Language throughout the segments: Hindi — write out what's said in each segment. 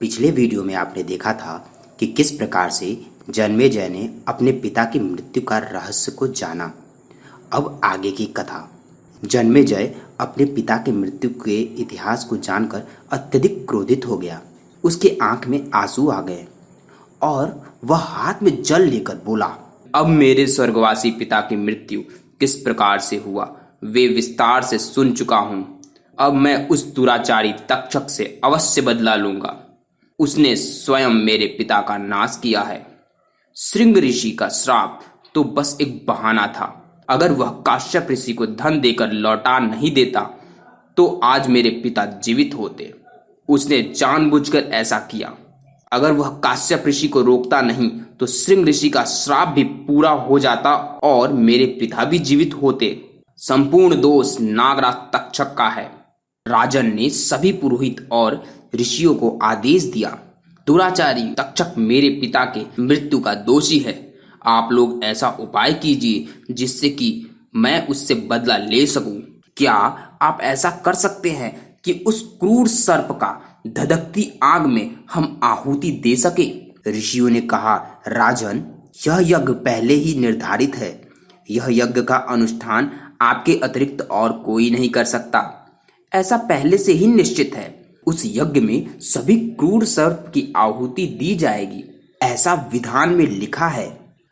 पिछले वीडियो में आपने देखा था कि किस प्रकार से जन्मेजय ने अपने पिता की मृत्यु का रहस्य को जाना। अब आगे की कथा। जन्मेजय अपने पिता की मृत्यु के इतिहास को जानकर अत्यधिक क्रोधित हो गया। उसके आंख में आंसू आ गए और वह हाथ में जल लेकर बोला, अब मेरे स्वर्गवासी पिता की मृत्यु किस प्रकार से हुआ वे विस्तार से सुन चुका हूं। अब मैं उस दुराचारी तक्षक से अवश्य बदला लूंगा। उसने स्वयं मेरे पिता का नाश किया है। श्रृंग ऋषि का श्राप तो बस एक बहाना था। अगर वह काश्यप ऋषि को धन देकर लौटा नहीं देता तो आज मेरे पिता जीवित होते। उसने जानबूझकर ऐसा किया। अगर वह काश्यप ऋषि को रोकता नहीं तो श्रृंग ऋषि का श्राप भी पूरा हो जाता और मेरे पिता भी जीवित होते। संपूर्ण दोष नागराज तक्षक का है। राजन ने सभी पुरोहित और ऋषियों को आदेश दिया, दुराचारी तक्षक मेरे पिता के मृत्यु का दोषी है। आप लोग ऐसा उपाय कीजिए जिससे कि मैं उससे बदला ले सकूं। क्या आप ऐसा कर सकते हैं कि उस क्रूर सर्प का धधकती आग में हम आहुति दे सके? ऋषियों ने कहा, राजन, यह यज्ञ पहले ही निर्धारित है। यह यज्ञ का अनुष्ठान आपके अतिरिक्त और कोई नहीं कर सकता। ऐसा पहले से ही निश्चित है। उस यज्ञ में सभी क्रूर सर्प की आहुति दी जाएगी, ऐसा विधान में लिखा है।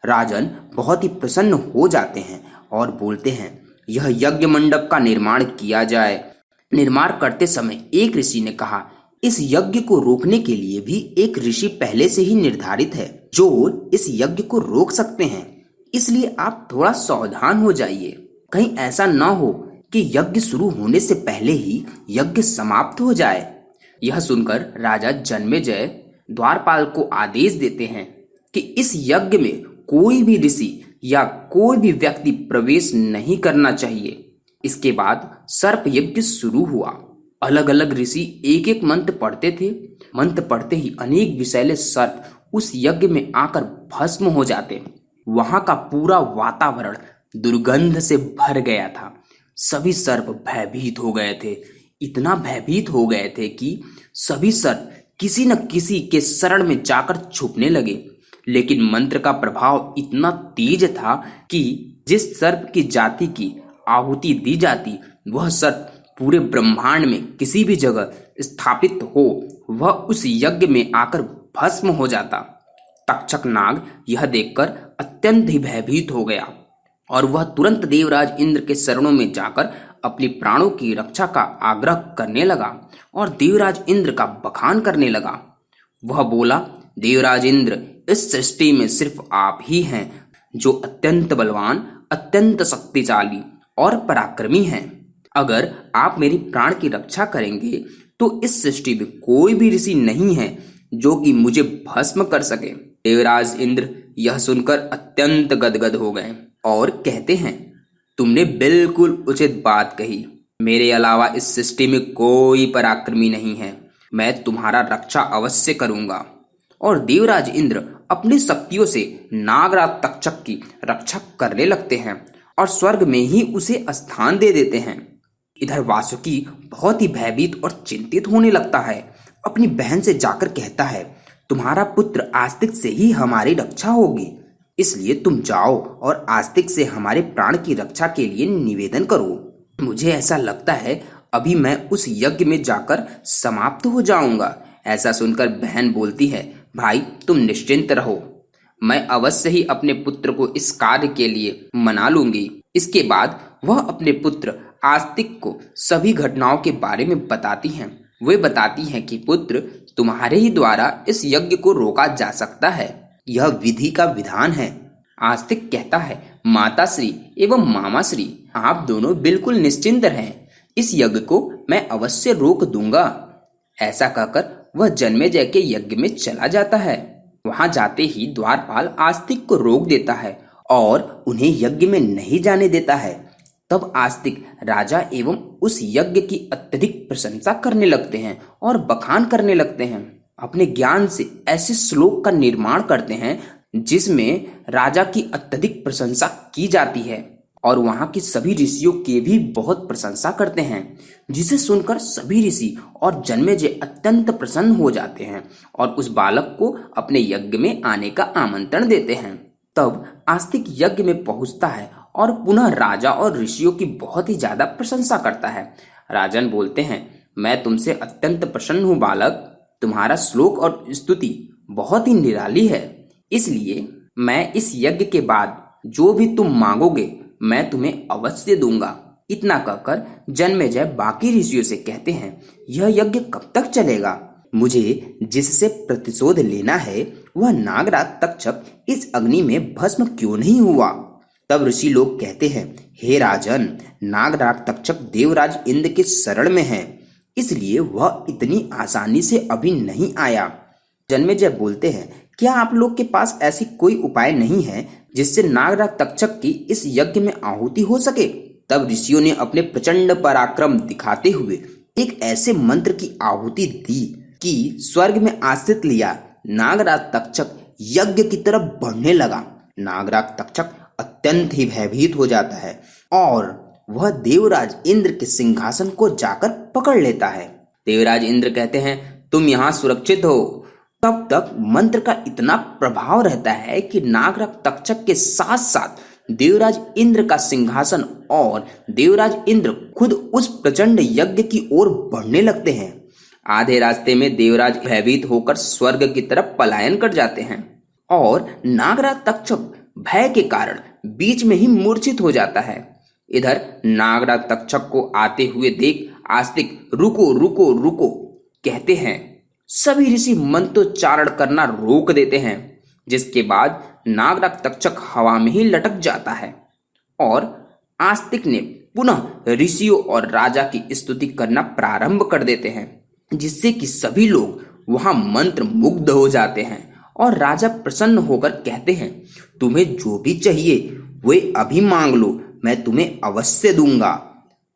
राजन बहुत ही प्रसन्न हो जाते हैं और बोलते हैं, यह यज्ञ मंडप का निर्माण किया जाए। निर्माण करते समय एक ऋषि ने कहा, इस यज्ञ को रोकने के लिए भी एक ऋषि पहले से ही निर्धारित है जो इस यज्ञ को रोक सकते हैं। इसलिए आप थोड़ा सावधान हो जाइए। कहीं ऐसा न हो कि यज्ञ शुरू होने से पहले ही यज्ञ समाप्त हो जाए। यह सुनकर राजा जन्मेजय द्वारपाल को आदेश देते हैं कि इस यज्ञ में कोई भी ऋषि या कोई भी व्यक्ति प्रवेश नहीं करना चाहिए। इसके बाद सर्प यज्ञ शुरू हुआ। अलग अलग ऋषि एक एक मंत्र पढ़ते थे। मंत्र पढ़ते ही अनेक विषैले सर्प उस यज्ञ में आकर भस्म हो जाते। वहां का पूरा वातावरण दुर्गंध से भर गया था। सभी सर्प भयभीत हो गए थे। इतना भयभीत हो गए थे कि सभी सर्प किसी न किसी के शरण में जाकर छुपने लगे। लेकिन मंत्र का प्रभाव इतना तेज था कि जिस सर्प की जाति की आहुति दी जाती, वह सर्प पूरे ब्रह्मांड में किसी भी जगह स्थापित हो, वह उस यज्ञ में आकर भस्म हो जाता। तक्षक नाग यह देखकर अत्यंत ही भयभीत हो गया और वह तुरंत देवराज इंद्र के शरणों में जाकर अपनी प्राणों की रक्षा का आग्रह करने लगा और देवराज इंद्र का बखान करने लगा। वह बोला, देवराज इंद्र, इस सृष्टि में सिर्फ आप ही हैं जो अत्यंत बलवान, अत्यंत शक्तिशाली और पराक्रमी हैं। अगर आप मेरी प्राण की रक्षा करेंगे तो इस सृष्टि में कोई भी ऋषि नहीं है जो कि मुझे भस्म कर सके। देवराज इंद्र यह सुनकर अत्यंत गदगद हो गए और कहते हैं, तुमने बिल्कुल उचित बात कही। मेरे अलावा इस सृष्टि में कोई पराक्रमी नहीं है। मैं तुम्हारा रक्षा अवश्य करूंगा। और देवराज इंद्र अपनी शक्तियों से नागराज तक्षक की रक्षा करने लगते हैं और स्वर्ग में ही उसे स्थान दे देते हैं। इधर वासुकी बहुत ही भयभीत और चिंतित होने लगता है। अपनी बहन से जाकर कहता है, तुम्हारा पुत्र आस्तिक से ही हमारी रक्षा होगी, इसलिए तुम जाओ और आस्तिक से हमारे प्राण की रक्षा के लिए निवेदन करो। मुझे ऐसा लगता है अभी मैं उस यज्ञ में जाकर समाप्त हो जाऊंगा। ऐसा सुनकर बहन बोलती है, भाई तुम निश्चिंत रहो, मैं अवश्य ही अपने पुत्र को इस कार्य के लिए मना लूंगी। इसके बाद वह अपने पुत्र आस्तिक को सभी घटनाओं के बारे में बताती हैं। वे बताती हैं कि पुत्र, तुम्हारे ही द्वारा इस यज्ञ को रोका जा सकता है। यह विधि का विधान है। आस्तिक कहता है, माताश्री एवं मामाश्री, आप दोनों बिल्कुल निश्चिंत रहें। इस यज्ञ को मैं अवश्य रोक दूंगा। ऐसा कहकर वह जन्मेजय के यज्ञ में चला जाता है। वहां जाते ही द्वारपाल आस्तिक को रोक देता है और उन्हें यज्ञ में नहीं जाने देता है। तब आस्तिक राजा एवं उस यज्ञ की अत्यधिक प्रशंसा करने लगते हैं और बखान करने लगते हैं। अपने ज्ञान से ऐसे श्लोक का निर्माण करते हैं जिसमें राजा की अत्यधिक प्रशंसा की जाती है और वहां की सभी ऋषियों की भी बहुत प्रशंसा करते हैं, जिसे सुनकर सभी ऋषि और जन्मेजय अत्यंत प्रसन्न हो जाते हैं और उस बालक को अपने यज्ञ में आने का आमंत्रण देते हैं। तब आस्तिक यज्ञ में पहुंचता है और पुनः राजा और ऋषियों की बहुत ही ज्यादा प्रशंसा करता है। राजन बोलते हैं, मैं तुमसे अत्यंत प्रसन्न हूँ बालक, तुम्हारा श्लोक और स्तुति बहुत ही निराली है, इसलिए मैं इस यज्ञ के बाद जो भी तुम मांगोगे मैं तुम्हें अवश्य दूंगा। इतना कहकर जन्मेजय बाकी ऋषियों से कहते हैं, यह यज्ञ कब तक चलेगा? मुझे जिससे प्रतिशोध लेना है वह नागराज तक्षक इस अग्नि में भस्म क्यों नहीं हुआ? तब ऋषि लोग कहते हैं, हे राजन, नागराज तक्षक देवराज इंद्र के शरण में है, इसलिए वह इतनी आसानी से अभी नहीं आया। जन्मेजय बोलते हैं, क्या आप लोग के पास ऐसी कोई उपाय नहीं है जिससे नागराज तक्षक की इस यज्ञ में आहुति हो सके? तब ऋषियों ने अपने प्रचंड पराक्रम दिखाते हुए एक ऐसे मंत्र की आहुति दी कि स्वर्ग में आश्रित लिया नागराज तक्षक यज्ञ की तरफ बढ़ने लगा। नागराज तक्षक अत्यंत ही भयभीत हो जाता है और वह देवराज इंद्र के सिंहासन को जाकर पकड़ लेता है। देवराज इंद्र कहते हैं, तुम यहाँ सुरक्षित हो। तब तक मंत्र का इतना प्रभाव रहता है कि नागराज तक्षक के साथ साथ देवराज इंद्र का सिंहासन और देवराज इंद्र खुद उस प्रचंड यज्ञ की ओर बढ़ने लगते हैं। आधे रास्ते में देवराज भयभीत होकर स्वर्ग की तरफ पलायन कर जाते हैं और नागराज तक्षक भय के कारण बीच में ही मूर्छित हो जाता है। इधर नागराज तक्षक को आते हुए देख आस्तिक रुको रुको रुको कहते हैं। सभी ऋषि मंत्रोच्चारण करना रोक देते हैं, जिसके बाद नागराज तक्षक हवा में ही लटक जाता है और आस्तिक ने पुनः ऋषियों और राजा की स्तुति करना प्रारंभ कर देते हैं, जिससे कि सभी लोग वहां मंत्र मुग्ध हो जाते हैं और राजा प्रसन्न होकर कहते हैं, तुम्हें जो भी चाहिए वे अभी मांग लो, मैं तुम्हें अवश्य दूंगा।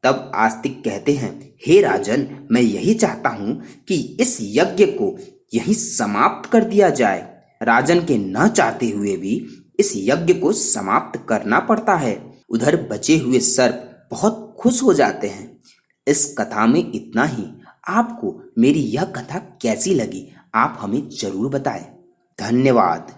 तब आस्तिक कहते हैं, हे राजन, मैं यही चाहता हूं कि इस यज्ञ को यहीं समाप्त कर दिया जाए। राजन के न चाहते हुए भी इस यज्ञ को समाप्त करना पड़ता है। उधर बचे हुए सर्प बहुत खुश हो जाते हैं। इस कथा में इतना ही। आपको मेरी यह कथा कैसी लगी आप हमें जरूर बताएं। धन्यवाद।